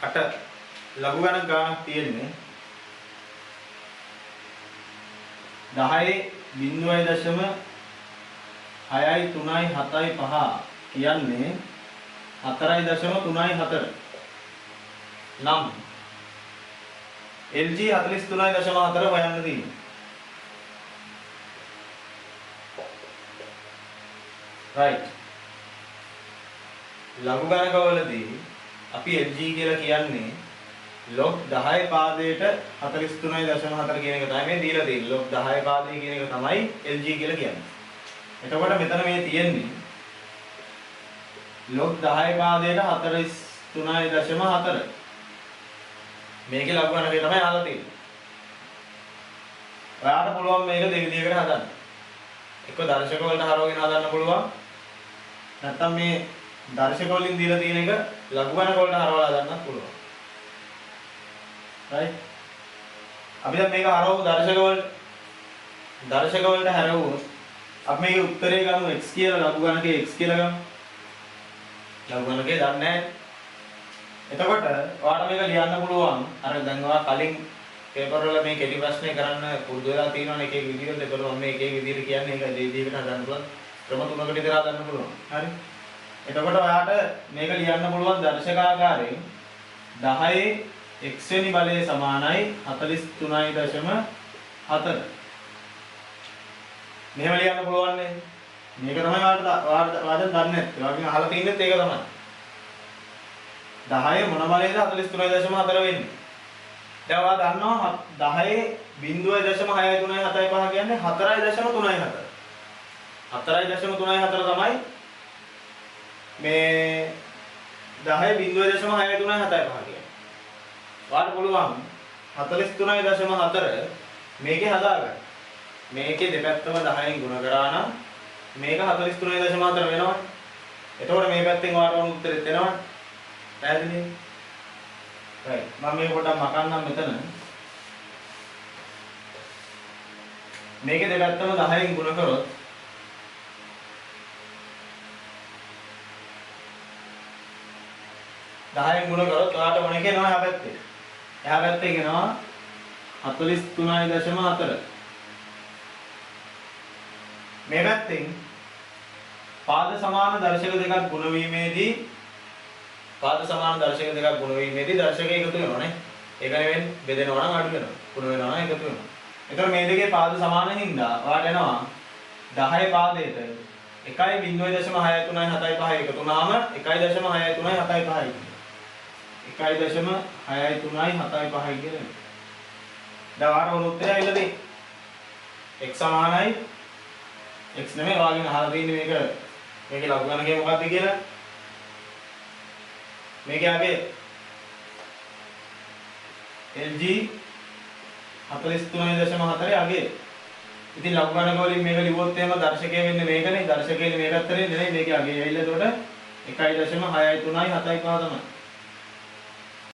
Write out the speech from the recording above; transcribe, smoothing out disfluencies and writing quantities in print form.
8 ලඝු ගණක ගානක් තියෙන්නේ 10 0.6යි 3යි 7යි 5 කියන්නේ 4.34 නම් LG 43.4 හොයන්න තියෙන්නේ. right ලඝු ගණකවලදී අපි LG කියලා කියන්නේ log 10 පාදයට 43.4 කියන එක තමයි මේ දීලා තියෙන්නේ. log 10 පාදය කියන එක තමයි LG කියලා කියන්නේ. එතකොට මෙතන මේ තියෙන්නේ log 10 පාදයට 43.4 මේකේ ලඝු ගණකය තමයි අහලා තියෙන්නේ. ඔයාලට පුළුවන් මේක දෙවිදියකට හදන්න. එක්ක දර්ශක වලට හරවගෙන හදන්න පුළුවන්. නැත්නම් මේ දර්ශක වලින් දීලා තියෙන එක ලඝු ගණක වලට හරවලා හදන්නත් පුළුවන්. right අපි දැන් මේක හරවමු දර්ශක වලට. දර්ශක වලට හරවුවොත් අපි මේකේ උත්තරේ ගමු x කියලා ලඝු ගණකේ x කියලා ගමු. ලඝු ගණකේ දන්නේ නැහැ. එතකොට ඔයාලට මේක ලියන්න පුළුවන්. අර දැන් ඔයා කලින් පේපර් වල මේ කෙටි ප්‍රශ්නේ කරන්න පුරුදු වෙලා තියෙනවනේ එක එක විදිහට. ඒකවල මම මේ එක එක විදිහට කියන්නේ ඒක දෙවිදිහකට හදන්න පුළුවන්. ක්‍රම තුනකට විතර හදන්න පුළුවන්. හරි. එතකොට ඔයාට මේක ලියන්න පුළුවන් දර්ශකාකාරයෙන් 10 x වෙනි බලය සමානයි 43.4. මෙහෙම ලියන්න පුළුවන් නේ. මේක තමයි ඔයාලට දන්නේ නැත්තේ. ඔයාගෙන් අහලා තින්නෙත් ඒක තමයි. 10 මොන බලයේද 43.4 වෙන්නේ? දැන් ඔයා දන්නවා 10 0.637 කියන්නේ 4.34. 4.34 තමයි මේ 10 0.637 කියන්නේ. ඔයාලට පුළුවන් 43.4 මේකේ හදාගන්න. මේකේ දෙපැත්තම 10න් ගුණ කරා නම් මේක 43.4 වෙනවා. එතකොට මේ පැත්තෙන් ඔයාලට උණු උත්තරෙත් එනවා. පැහැදිලිද? right මම මේක පොඩ්ඩක් මකන්නම් මෙතන. මේකේ දෙපැත්තම 10න් ගුණ කරොත් ඔයාලට මොන කියනවා එහා පැත්තේ? එහා පැත්තේ කියනවා 43.4. මේ පැත්තෙන් පාද සමාන දර්ශක දෙකක් ගුණ වීමේදී දර්ශක එකතු වෙනවා නේ. ඒක නෙවෙයි බෙදෙනවා නම් අඩු වෙනවා. ගුණ වෙනවා නම් එකතු වෙනවා. එතකොට මේ දෙකේ පාද සමාන හින්දා ඔයාලට එනවා 10 පාදයට 1.0.637 එකතු වුණාම 1.637 1.637 කියලා. දැන් ආර උත්තරය ඇවිල්ලා තියෙන්නේ. x සමානයි x නෙමෙයි ඔයාගෙන් අහලා තියෙන්නේ මේකේ ලඝු ගණකය මොකක්ද කියලා. මේකේ ආගේ LG 43.4 ආගේ. ඉතින් ලඝු ගණක වලින් මේක ලිව්වොත් එහෙම දර්ශකය වෙන්නේ මේකනේ. දර්ශකයේ මේ පැත්තේ නෙමෙයි මේකේ ආගේ ඇවිල්ලා එතකොට 1.637 තමයි.